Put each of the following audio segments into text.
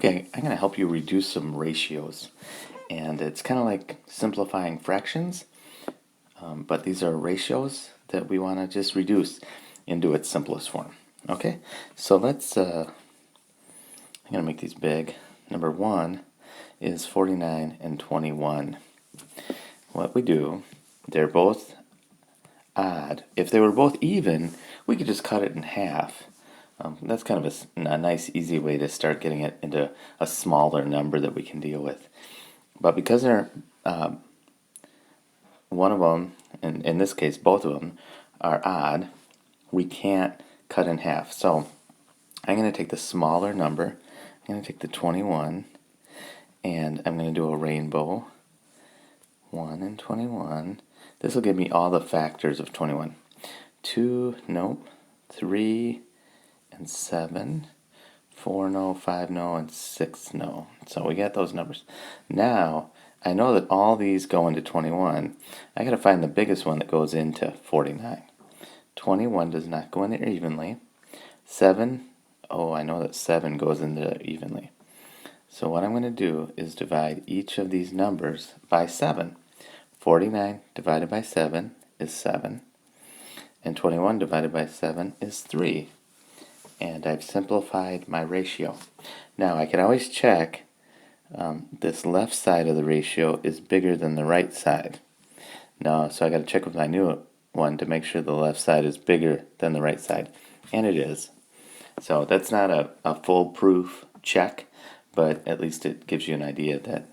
Okay, I'm going to help you reduce some ratios. And it's kind of like simplifying fractions, but these are ratios that we want to just reduce into its simplest form. Okay, so I'm going to make these big. Number 1 is 49 and 21. What we do, they're both odd. If they were both even, we could just cut it in half. That's kind of a nice, easy way to start getting it into a smaller number that we can deal with. But because they're one of them, and in this case both of them, are odd, we can't cut in half. So I'm going to take the smaller number. I'm going to take the 21, and I'm going to do a rainbow. 1 and 21. This will give me all the factors of 21. 2, nope. 3 and 7. 4, no. 5, no. And 6, no. So we got those numbers. Now, I know that all these go into 21. I got to find the biggest one that goes into 49. 21 does not go in there evenly. 7, oh, I know that 7 goes in there evenly. So what I'm going to do is divide each of these numbers by 7. 49 divided by 7 is 7. And 21 divided by 7 is 3. And I've simplified my ratio. Now I can always check this left side of the ratio is bigger than the right side. Now, so I got to check with my new one to make sure the left side is bigger than the right side. And it is. So that's not a foolproof check, but at least it gives you an idea that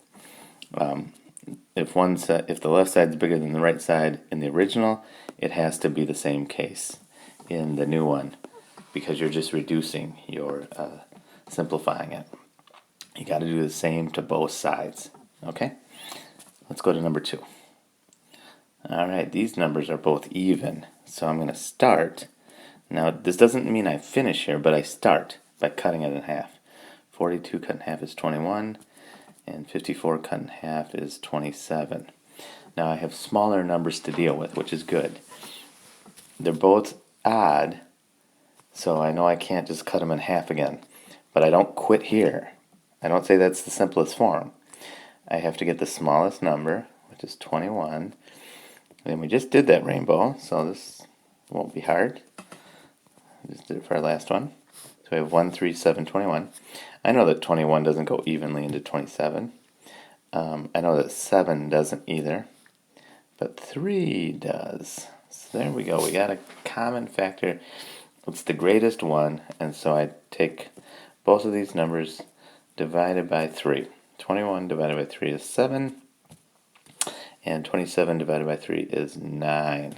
if the left side is bigger than the right side in the original, it has to be the same case in the new one, because you're just reducing, you're simplifying it. You got to do the same to both sides. Okay, let's go to number 2. All right, these numbers are both even, so I'm going to start. Now, this doesn't mean I finish here, but I start by cutting it in half. 42 cut in half is 21, and 54 cut in half is 27. Now, I have smaller numbers to deal with, which is good. They're both odd, so I know I can't just cut them in half again. But I don't quit here. I don't say that's the simplest form. I have to get the smallest number, which is 21. And we just did that rainbow, so this won't be hard. I just did it for our last one. So we have 1, 3, 7, 21. I know that 21 doesn't go evenly into 27. I know that 7 doesn't either, but 3 does. So there we go. We got a common factor. It's the greatest one, and so I take both of these numbers divided by 3. 21 divided by 3 is 7, and 27 divided by 3 is 9.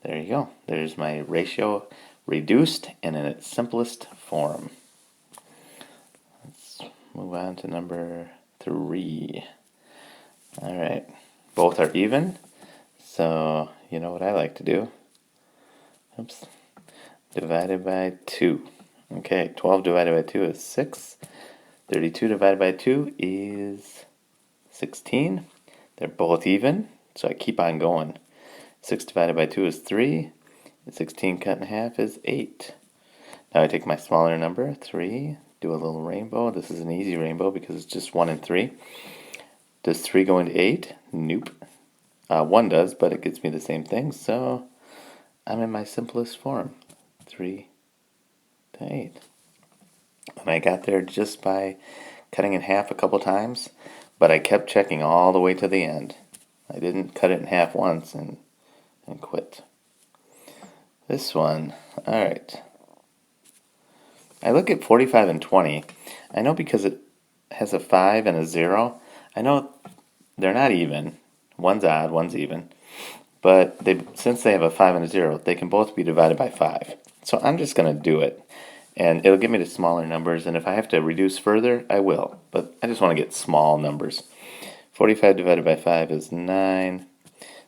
There you go. There's my ratio reduced and in its simplest form. Let's move on to number 3. All right. Both are even, so you know what I like to do. Oops. Divided by 2. Okay, 12 divided by 2 is 6. 32 divided by 2 is 16. They're both even, so I keep on going. 6 divided by 2 is 3. And 16 cut in half is 8. Now I take my smaller number, 3, do a little rainbow. This is an easy rainbow because it's just 1 and 3. Does 3 go into 8? Nope. 1 does, but it gets me the same thing, so I'm in my simplest form. 3 to 8. And I got there just by cutting in half a couple times, but I kept checking all the way to the end. I didn't cut it in half once and quit. This one, alright. I look at 45 and 20. I know because it has a 5 and a 0, I know they're not even. One's odd, one's even. But since they have a 5 and a 0, they can both be divided by 5. So I'm just going to do it. And it'll give me the smaller numbers, and if I have to reduce further, I will. But I just want to get small numbers. 45 divided by 5 is 9.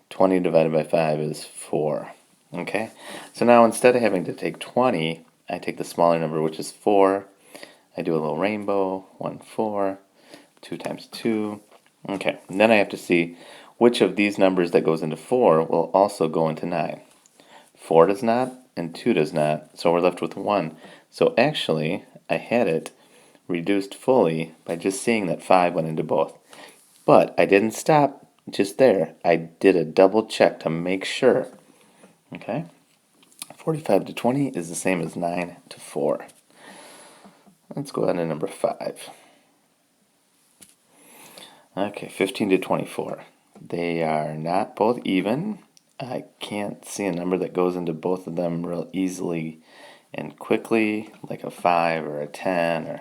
20 divided by 5 is 4. Okay? So now instead of having to take 20, I take the smaller number, which is 4. I do a little rainbow. 1, 4. 2 times 2. Okay. And then I have to see which of these numbers that goes into 4 will also go into 9. 4 does not, and 2 does not, so we're left with 1. So actually, I had it reduced fully by just seeing that 5 went into both. But I didn't stop just there. I did a double check to make sure. Okay? 45 to 20 is the same as 9 to 4. Let's go on to number 5. Okay, 15 to 24. They are not both even. I can't see a number that goes into both of them real easily and quickly, like a 5 or a 10.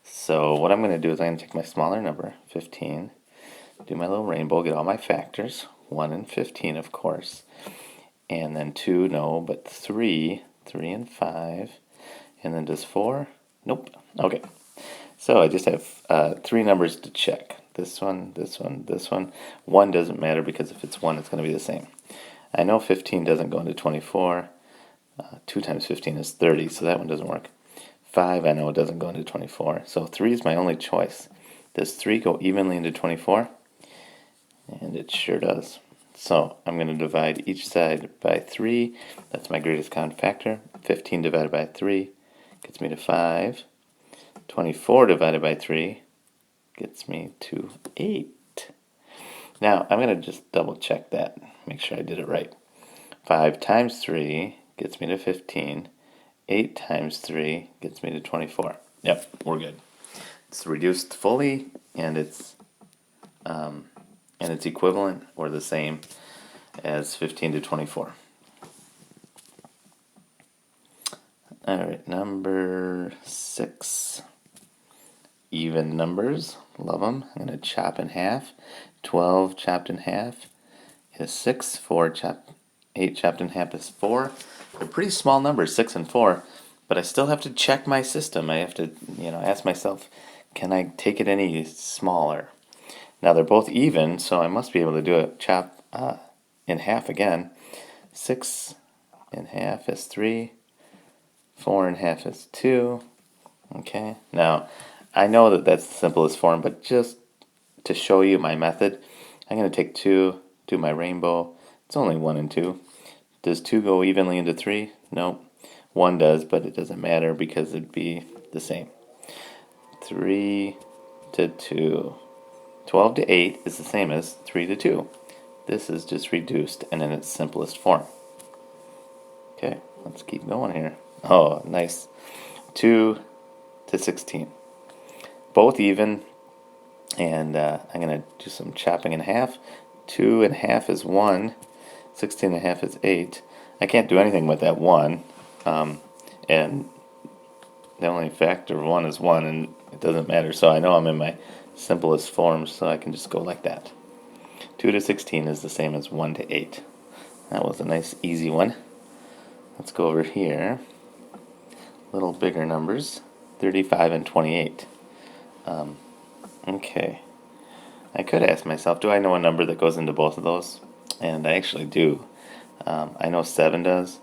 So what I'm going to do is I'm going to take my smaller number, 15, do my little rainbow, get all my factors, 1 and 15, of course, and then 2, no, but 3 and 5, and then does 4? Nope. Okay. So I just have 3 numbers to check. This one, this one, this one. 1 doesn't matter because if it's 1, it's going to be the same. I know 15 doesn't go into 24. 2 times 15 is 30, so that one doesn't work. 5, I know it doesn't go into 24. So 3 is my only choice. Does 3 go evenly into 24? And it sure does. So I'm going to divide each side by 3. That's my greatest common factor. 15 divided by 3 gets me to 5. 24 divided by 3 gets me to 8. Now, I'm going to just double check that, make sure I did it right. 5 times 3 gets me to 15. 8 times 3 gets me to 24. Yep, we're good. It's reduced fully, and it's equivalent or the same as 15 to 24. All right, number 6. Even numbers, love them. I'm going to chop in half. 12 chopped in half is 6. 8 chopped in half is 4. They're pretty small numbers, 6 and 4, but I still have to check my system. I have to, ask myself, can I take it any smaller? Now they're both even, so I must be able to do it. Chop in half again. 6 in half is 3. 4 in half is 2. Okay, now I know that that's the simplest form, but just to show you my method, I'm going to take 2, do my rainbow. It's only 1 and 2. Does 2 go evenly into 3? Nope. 1 does, but it doesn't matter because it'd be the same. 3 to 2. 12 to 8 is the same as 3 to 2. This is just reduced and in its simplest form. Okay, let's keep going here. Oh, nice. 2 to 16. Both even, and I'm going to do some chopping in half. 2 and a half is 1. 16 and a half is 8. I can't do anything with that 1. And the only factor of 1 is 1, and it doesn't matter. So I know I'm in my simplest form, so I can just go like that. 2 to 16 is the same as 1 to 8. That was a nice, easy one. Let's go over here. Little bigger numbers. 35 and 28. Okay. I could ask myself, do I know a number that goes into both of those? And I actually do. I know 7 does,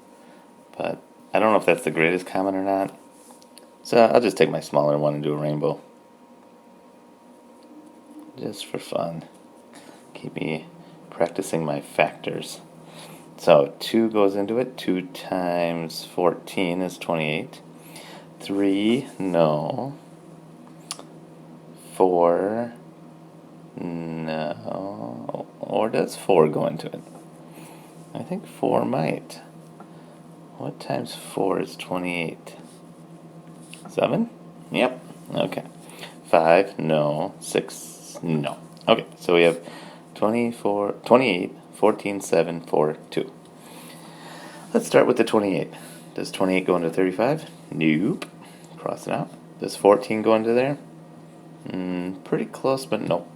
but I don't know if that's the greatest common or not. So I'll just take my smaller one and do a rainbow. Just for fun. Keep me practicing my factors. So 2 goes into it. 2 times 14 is 28. 3, no. 4, no. Or does 4 go into it? I think 4 might. What times 4 is 28? 7? Yep. Okay. 5, no. 6, no. Okay, so we have 24, 28, 14, 7, 4, 2. Let's start with the 28. Does 28 go into 35? Nope. Cross it out. Does 14 go into there? Pretty close, but no.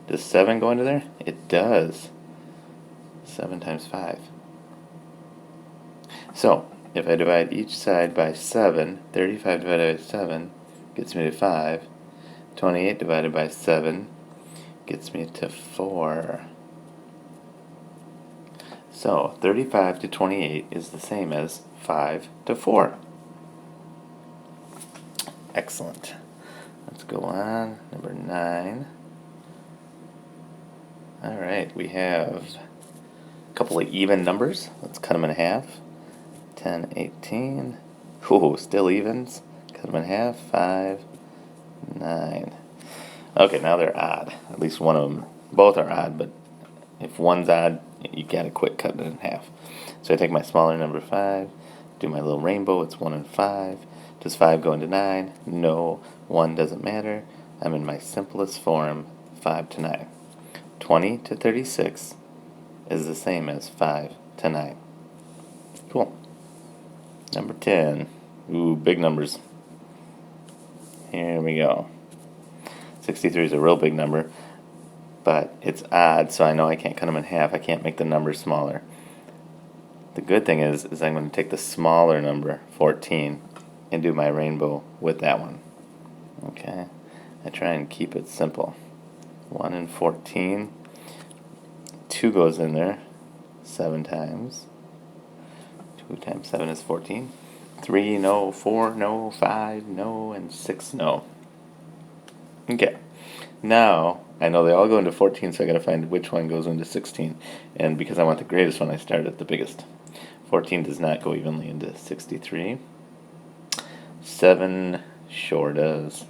Does 7 go into there? It does. 7 times 5. So, if I divide each side by 7, 35 divided by 7 gets me to 5. 28 divided by 7 gets me to 4. So, 35 to 28 is the same as 5 to 4. Excellent. Let's go on. Number 9. Alright, we have a couple of even numbers. Let's cut them in half. 10, 18. Ooh, still evens. Cut them in half. 5, 9. Okay, now they're odd. At least one of them. Both are odd, but if one's odd, you gotta quit cutting it in half. So I take my smaller number 5, do my little rainbow, it's 1 and 5. Does 5 go into 9? No, 1 doesn't matter. I'm in my simplest form, 5 to 9. 20 to 36 is the same as 5 to 9. Cool. Number 10. Ooh, big numbers. Here we go. 63 is a real big number, but it's odd, so I know I can't cut them in half. I can't make the number smaller. The good thing is I'm going to take the smaller number, 14, and do my rainbow with that one. Okay, I try and keep it simple. 1 and 14. 2 goes in there 7 times. 2 times 7 is 14. 3, no. 4, no. 5, no. And 6, no. Okay. Now, I know they all go into 14, so I gotta find which one goes into 16. And because I want the greatest one, I start at the biggest. 14 does not go evenly into 63. 7 sure does.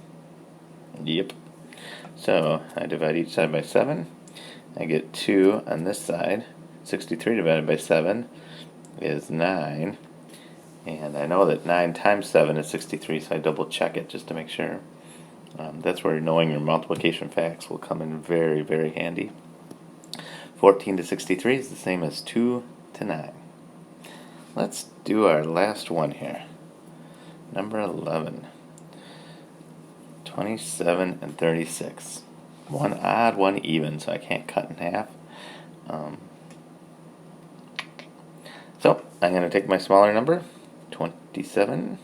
Yep. So, I divide each side by 7. I get 2 on this side. 63 divided by 7 is 9. And I know that 9 times 7 is 63, so I double check it just to make sure. That's where knowing your multiplication facts will come in very, very handy. 14 to 63 is the same as 2 to 9. Let's do our last one here. Number 11. 27 and 36. One odd, one even, so I can't cut in half. So I'm going to take my smaller number, 27,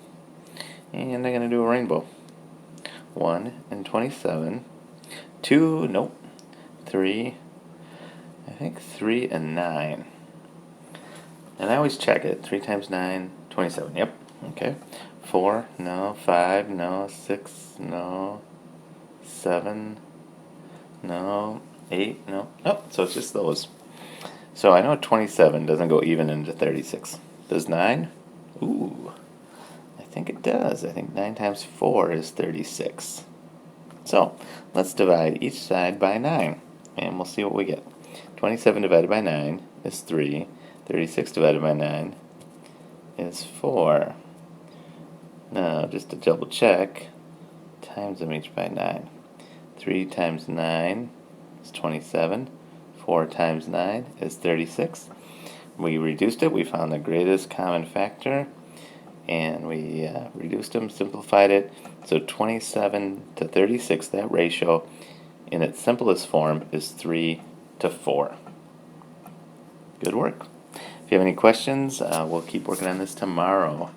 and I'm going to do a rainbow. 1 and 27. 2, nope. 3, I think 3 and 9. And I always check it. 3 times 9, 27. Yep. Okay. 4, no. 5, no. 6, no. 7, no. 8, no. Oh, so it's just those. So I know 27 doesn't go even into 36. Does 9? Ooh. I think it does. I think 9 times 4 is 36. So let's divide each side by 9, and we'll see what we get. 27 divided by 9 is 3. 36 divided by 9 is 4. Now, just to double check, times them each by 9. 3 times 9 is 27. 4 times 9 is 36. We reduced it. We found the greatest common factor, and we reduced them, simplified it. So 27 to 36, that ratio in its simplest form is 3 to 4. Good work. If you have any questions, we'll keep working on this tomorrow.